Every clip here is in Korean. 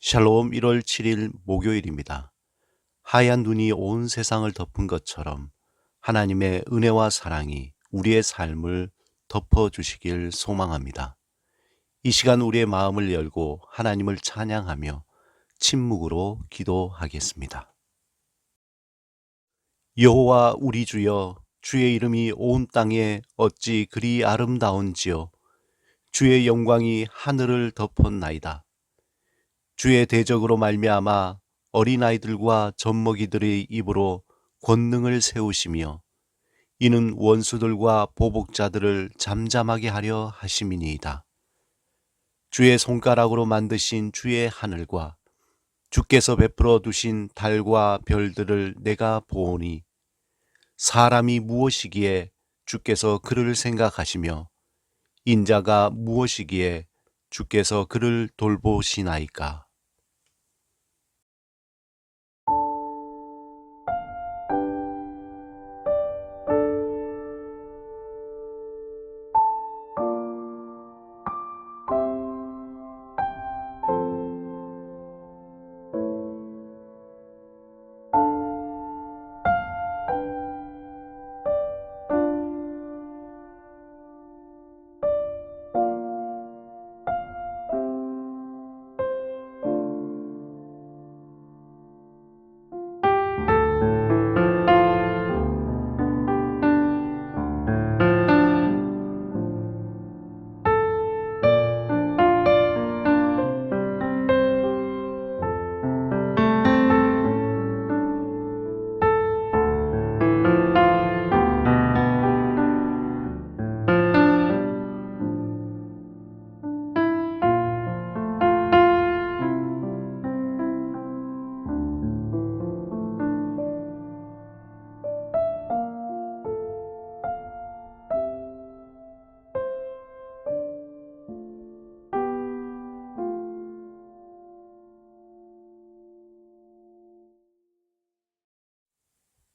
샬롬 1월 7일 목요일입니다. 하얀 눈이 온 세상을 덮은 것처럼 하나님의 은혜와 사랑이 우리의 삶을 덮어주시길 소망합니다. 이 시간 우리의 마음을 열고 하나님을 찬양하며 침묵으로 기도하겠습니다. 여호와 우리 주여, 주의 이름이 온 땅에 어찌 그리 아름다운지요. 주의 영광이 하늘을 덮었나이다. 주의 대적으로 말미암아 어린아이들과 젖먹이들의 입으로 권능을 세우시며 이는 원수들과 보복자들을 잠잠하게 하려 하심이니이다. 주의 손가락으로 만드신 주의 하늘과 주께서 베풀어 두신 달과 별들을 내가 보오니 사람이 무엇이기에 주께서 그를 생각하시며 인자가 무엇이기에 주께서 그를 돌보시나이까.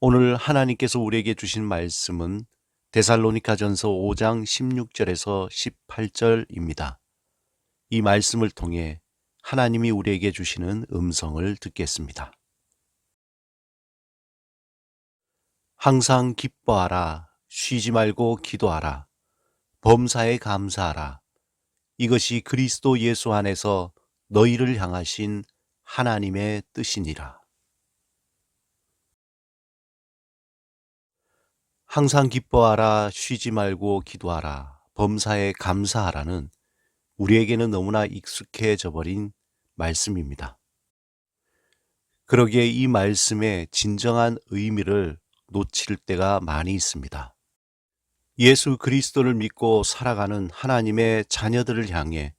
오늘 하나님께서 우리에게 주신 말씀은 데살로니가전서 5장 16절에서 18절입니다. 이 말씀을 통해 하나님이 우리에게 주시는 음성을 듣겠습니다. 항상 기뻐하라, 쉬지 말고 기도하라, 범사에 감사하라. 이것이 그리스도 예수 안에서 너희를 향하신 하나님의 뜻이니라. 항상 기뻐하라, 쉬지 말고 기도하라, 범사에 감사하라는 우리에게는 너무나 익숙해져 버린 말씀입니다. 그러기에 이 말씀의 진정한 의미를 놓칠 때가 많이 있습니다. 예수 그리스도를 믿고 살아가는 하나님의 자녀들을 향해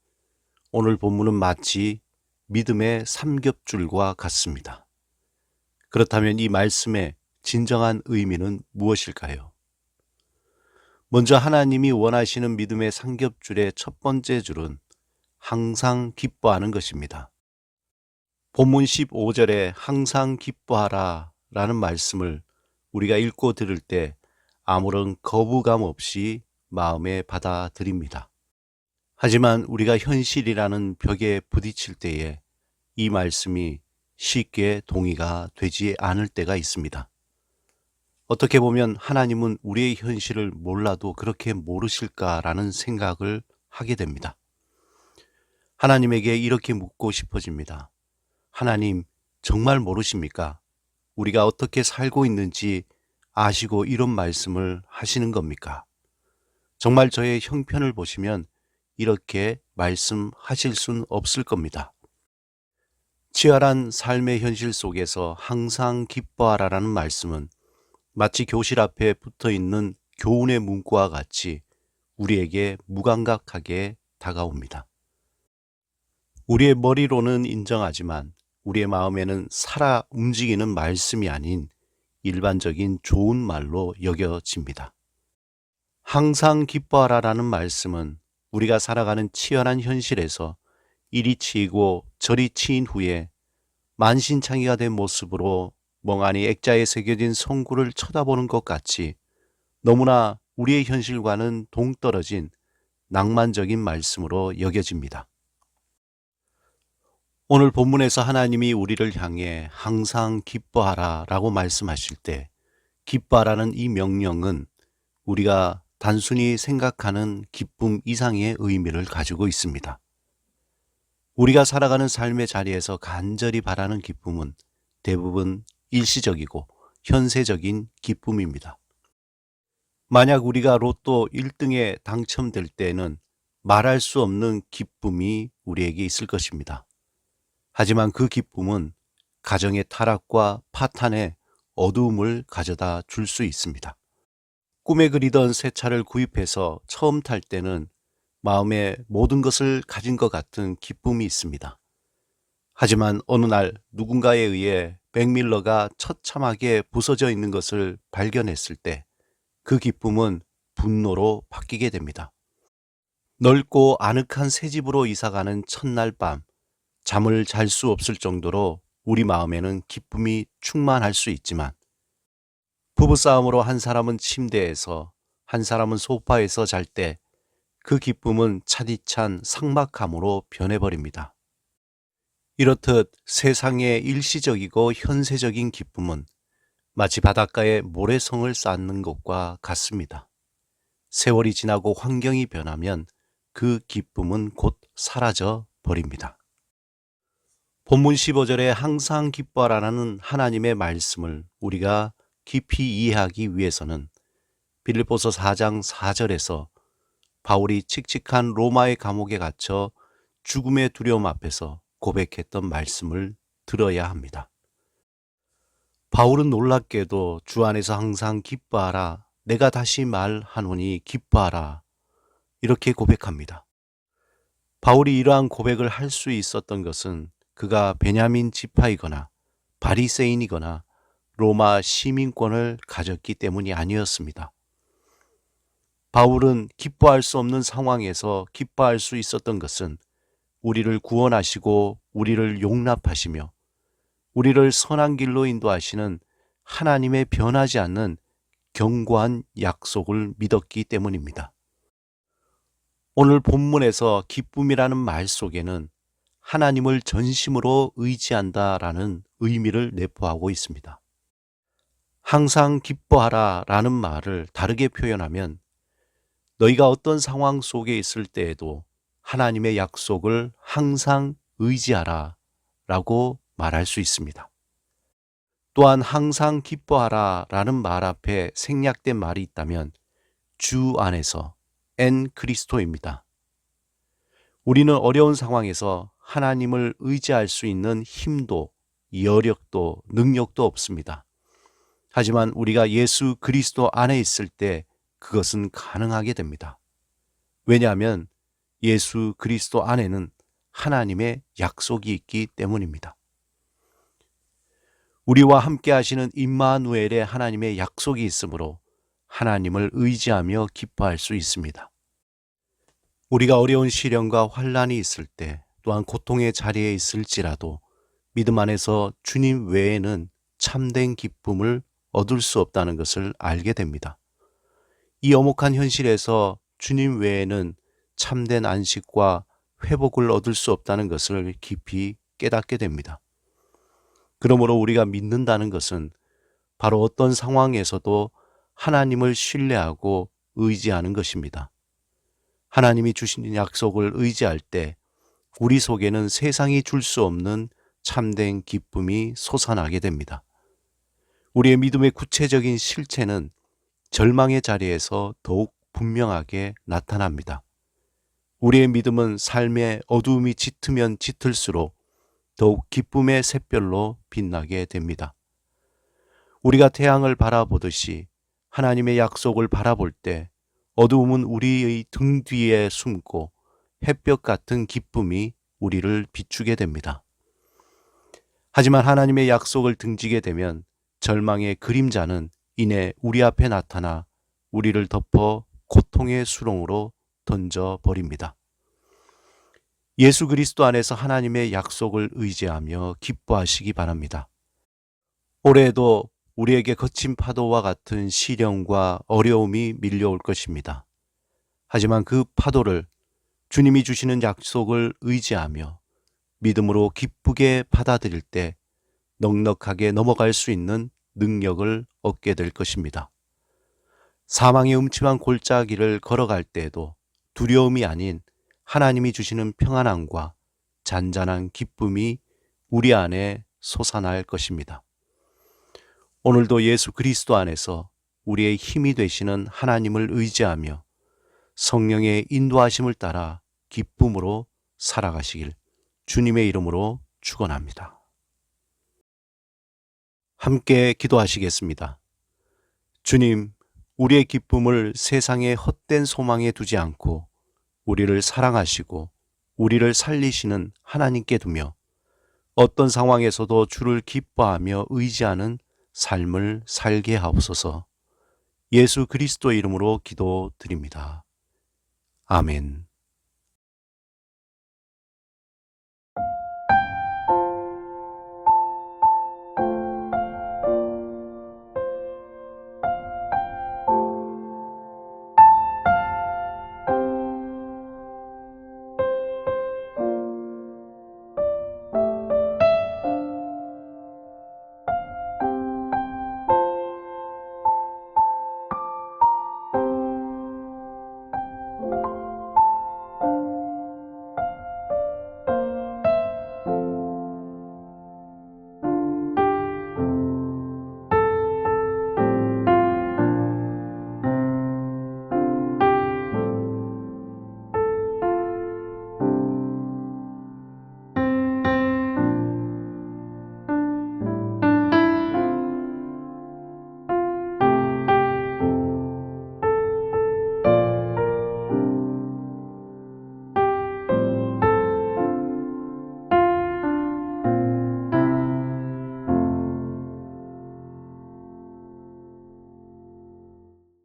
오늘 본문은 마치 믿음의 삼겹줄과 같습니다. 그렇다면 이 말씀의 진정한 의미는 무엇일까요? 먼저 하나님이 원하시는 믿음의 삼겹줄의 첫 번째 줄은 항상 기뻐하는 것입니다. 본문 15절에 항상 기뻐하라 라는 말씀을 우리가 읽고 들을 때 아무런 거부감 없이 마음에 받아들입니다. 하지만 우리가 현실이라는 벽에 부딪힐 때에 이 말씀이 쉽게 동의가 되지 않을 때가 있습니다. 어떻게 보면 하나님은 우리의 현실을 몰라도 그렇게 모르실까라는 생각을 하게 됩니다. 하나님에게 이렇게 묻고 싶어집니다. 하나님, 정말 모르십니까? 우리가 어떻게 살고 있는지 아시고 이런 말씀을 하시는 겁니까? 정말 저의 형편을 보시면 이렇게 말씀하실 순 없을 겁니다. 치열한 삶의 현실 속에서 항상 기뻐하라라는 말씀은 마치 교실 앞에 붙어 있는 교훈의 문구와 같이 우리에게 무감각하게 다가옵니다. 우리의 머리로는 인정하지만 우리의 마음에는 살아 움직이는 말씀이 아닌 일반적인 좋은 말로 여겨집니다. 항상 기뻐하라라는 말씀은 우리가 살아가는 치열한 현실에서 이리 치이고 저리 치인 후에 만신창이가 된 모습으로 멍하니 액자에 새겨진 성구를 쳐다보는 것 같이 너무나 우리의 현실과는 동떨어진 낭만적인 말씀으로 여겨집니다. 오늘 본문에서 하나님이 우리를 향해 항상 기뻐하라 라고 말씀하실 때 기뻐하라는 이 명령은 우리가 단순히 생각하는 기쁨 이상의 의미를 가지고 있습니다. 우리가 살아가는 삶의 자리에서 간절히 바라는 기쁨은 대부분 일시적이고 현세적인 기쁨입니다. 만약 우리가 로또 1등에 당첨될 때에는 말할 수 없는 기쁨이 우리에게 있을 것입니다. 하지만 그 기쁨은 가정의 타락과 파탄에 어두움을 가져다 줄 수 있습니다. 꿈에 그리던 새 차를 구입해서 처음 탈 때는 마음에 모든 것을 가진 것 같은 기쁨이 있습니다. 하지만 어느 날 누군가에 의해 맥밀러가 처참하게 부서져 있는 것을 발견했을 때 그 기쁨은 분노로 바뀌게 됩니다. 넓고 아늑한 새 집으로 이사가는 첫날 밤, 잠을 잘 수 없을 정도로 우리 마음에는 기쁨이 충만할 수 있지만 부부싸움으로 한 사람은 침대에서 한 사람은 소파에서 잘 때 그 기쁨은 차디찬 삭막함으로 변해버립니다. 이렇듯 세상의 일시적이고 현세적인 기쁨은 마치 바닷가에 모래성을 쌓는 것과 같습니다. 세월이 지나고 환경이 변하면 그 기쁨은 곧 사라져 버립니다. 본문 15절에 항상 기뻐하라는 하나님의 말씀을 우리가 깊이 이해하기 위해서는 빌립보서 4장 4절에서 바울이 칙칙한 로마의 감옥에 갇혀 죽음의 두려움 앞에서 고백했던 말씀을 들어야 합니다. 바울은 놀랍게도 주 안에서 항상 기뻐하라, 내가 다시 말하노니 기뻐하라, 이렇게 고백합니다. 바울이 이러한 고백을 할 수 있었던 것은 그가 베냐민 지파이거나 바리새인이거나 로마 시민권을 가졌기 때문이 아니었습니다. 바울은 기뻐할 수 없는 상황에서 기뻐할 수 있었던 것은 우리를 구원하시고 우리를 용납하시며 우리를 선한 길로 인도하시는 하나님의 변하지 않는 견고한 약속을 믿었기 때문입니다. 오늘 본문에서 기쁨이라는 말 속에는 하나님을 전심으로 의지한다라는 의미를 내포하고 있습니다. 항상 기뻐하라 라는 말을 다르게 표현하면 너희가 어떤 상황 속에 있을 때에도 하나님의 약속을 항상 의지하라 라고 말할 수 있습니다. 또한 항상 기뻐하라 라는 말 앞에 생략된 말이 있다면 주 안에서 엔 그리스도입니다. 우리는 어려운 상황에서 하나님을 의지할 수 있는 힘도 여력도 능력도 없습니다. 하지만 우리가 예수 그리스도 안에 있을 때 그것은 가능하게 됩니다. 왜냐하면 예수 그리스도 안에는 하나님의 약속이 있기 때문입니다. 우리와 함께 하시는 임마누엘의 하나님의 약속이 있으므로 하나님을 의지하며 기뻐할 수 있습니다. 우리가 어려운 시련과 환난이 있을 때 또한 고통의 자리에 있을지라도 믿음 안에서 주님 외에는 참된 기쁨을 얻을 수 없다는 것을 알게 됩니다. 이 엄혹한 현실에서 주님 외에는 참된 안식과 회복을 얻을 수 없다는 것을 깊이 깨닫게 됩니다. 그러므로 우리가 믿는다는 것은 바로 어떤 상황에서도 하나님을 신뢰하고 의지하는 것입니다. 하나님이 주신 약속을 의지할 때 우리 속에는 세상이 줄 수 없는 참된 기쁨이 솟아나게 됩니다. 우리의 믿음의 구체적인 실체는 절망의 자리에서 더욱 분명하게 나타납니다. 우리의 믿음은 삶의 어두움이 짙으면 짙을수록 더욱 기쁨의 샛별로 빛나게 됩니다. 우리가 태양을 바라보듯이 하나님의 약속을 바라볼 때 어두움은 우리의 등 뒤에 숨고 햇볕 같은 기쁨이 우리를 비추게 됩니다. 하지만 하나님의 약속을 등지게 되면 절망의 그림자는 이내 우리 앞에 나타나 우리를 덮어 고통의 수렁으로 던져버립니다. 예수 그리스도 안에서 하나님의 약속을 의지하며 기뻐하시기 바랍니다. 올해에도 우리에게 거친 파도와 같은 시련과 어려움이 밀려올 것입니다. 하지만 그 파도를 주님이 주시는 약속을 의지하며 믿음으로 기쁘게 받아들일 때 넉넉하게 넘어갈 수 있는 능력을 얻게 될 것입니다. 사망의 음침한 골짜기를 걸어갈 때에도 두려움이 아닌 하나님이 주시는 평안함과 잔잔한 기쁨이 우리 안에 솟아날 것입니다. 오늘도 예수 그리스도 안에서 우리의 힘이 되시는 하나님을 의지하며 성령의 인도하심을 따라 기쁨으로 살아가시길 주님의 이름으로 축원합니다. 함께 기도하시겠습니다. 주님, 우리의 기쁨을 세상의 헛된 소망에 두지 않고 우리를 사랑하시고 우리를 살리시는 하나님께 두며 어떤 상황에서도 주를 기뻐하며 의지하는 삶을 살게 하옵소서. 예수 그리스도 이름으로 기도드립니다. 아멘.